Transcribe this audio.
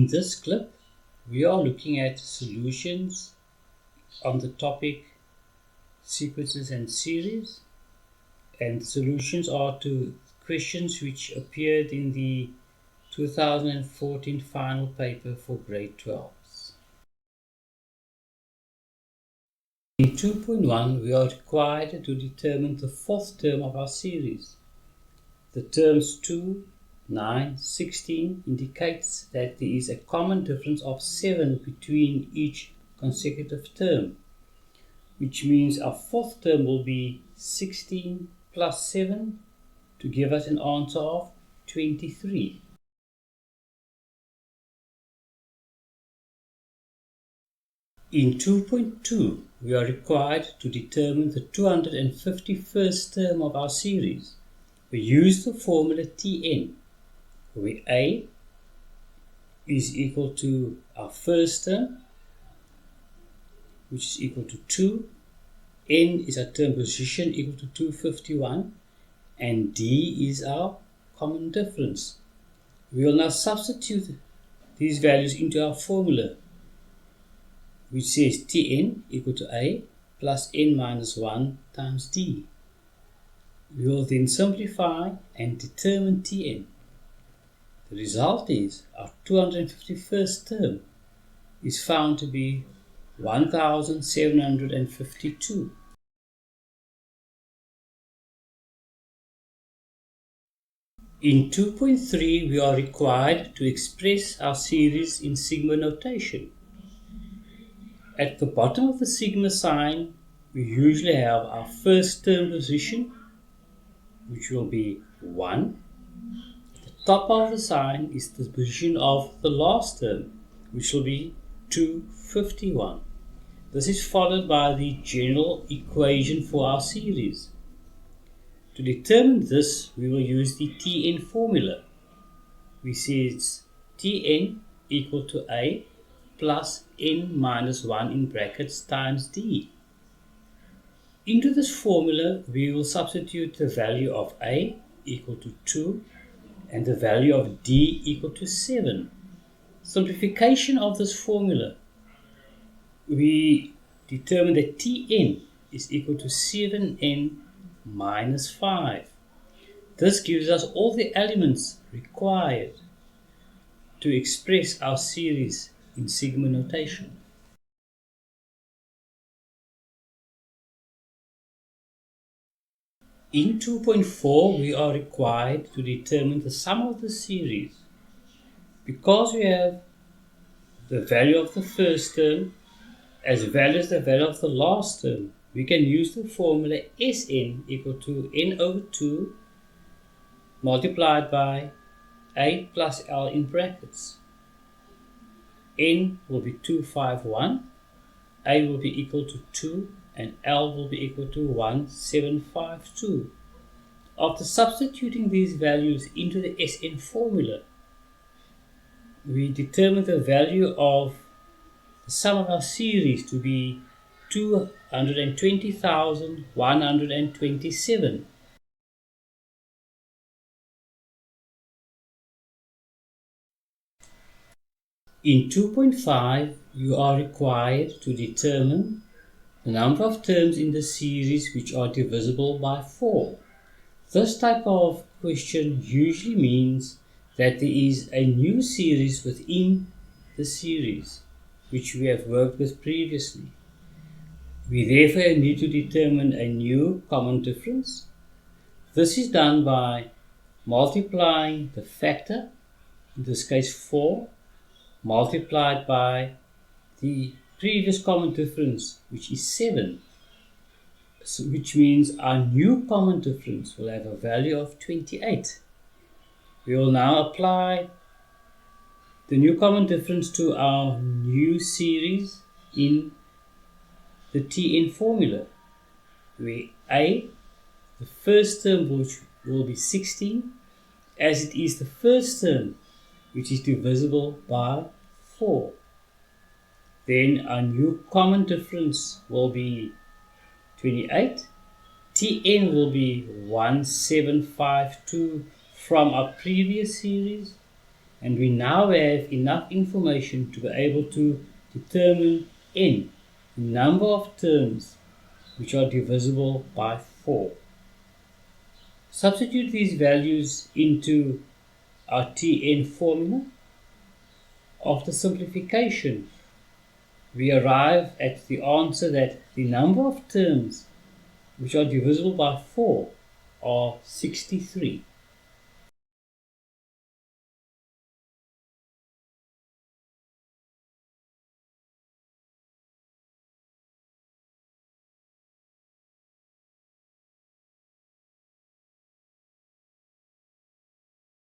In this clip, we are looking at solutions on the topic sequences and series, and the solutions are to questions which appeared in the 2014 final paper for grade 12s. In 2.1, we are required to determine the fourth term of our series. The terms 2, 9, 16 indicates that there is a common difference of 7 between each consecutive term, which means our fourth term will be 16 plus 7 to give us an answer of 23. In 2.2, we are required to determine the 251st term of our series. We use the formula Tn, where A is equal to our first term, which is equal to 2, N is our term position equal to 251, and D is our common difference. We will now substitute these values into our formula, which says Tn equal to A plus N minus 1 times D. We will then simplify and determine Tn. The result is our 251st term is found to be 1752. In 2.3, we are required to express our series in sigma notation. At the bottom of the sigma sign, we usually have our first term position, which will be 1. Top of the sign is the position of the last term, which will be 251. This is followed by the general equation for our series. To determine this, we will use the Tn formula, which says Tn equal to A plus N minus 1 in brackets times D. Into this formula, we will substitute the value of A equal to 2 and the value of D equal to 7. Simplification of this formula, we determine that Tn is equal to 7n minus 5. This gives us all the elements required to express our series in sigma notation. In 2.4, we are required to determine the sum of the series. Because we have the value of the first term as well as the value of the last term, we can use the formula Sn equal to n over 2 multiplied by A plus L in brackets. N will be 251, A will be equal to 2, and L will be equal to 1752. After substituting these values into the Sn formula, we determine the value of the sum of our series to be 220,127. In 2.5, you are required to determine the number of terms in the series which are divisible by 4. This type of question usually means that there is a new series within the series which we have worked with previously. We therefore need to determine a new common difference. This is done by multiplying the factor, in this case 4, multiplied by the previous common difference, which is 7, which means our new common difference will have a value of 28. We will now apply the new common difference to our new series in the Tn formula, where A, the first term, which will be 16, as it is the first term which is divisible by 4. Then our new common difference will be 28. Tn will be 1752 from our previous series, and we now have enough information to be able to determine n, the number of terms which are divisible by 4. Substitute these values into our Tn formula. After simplification, we arrive at the answer that the number of terms which are divisible by 4 are 63.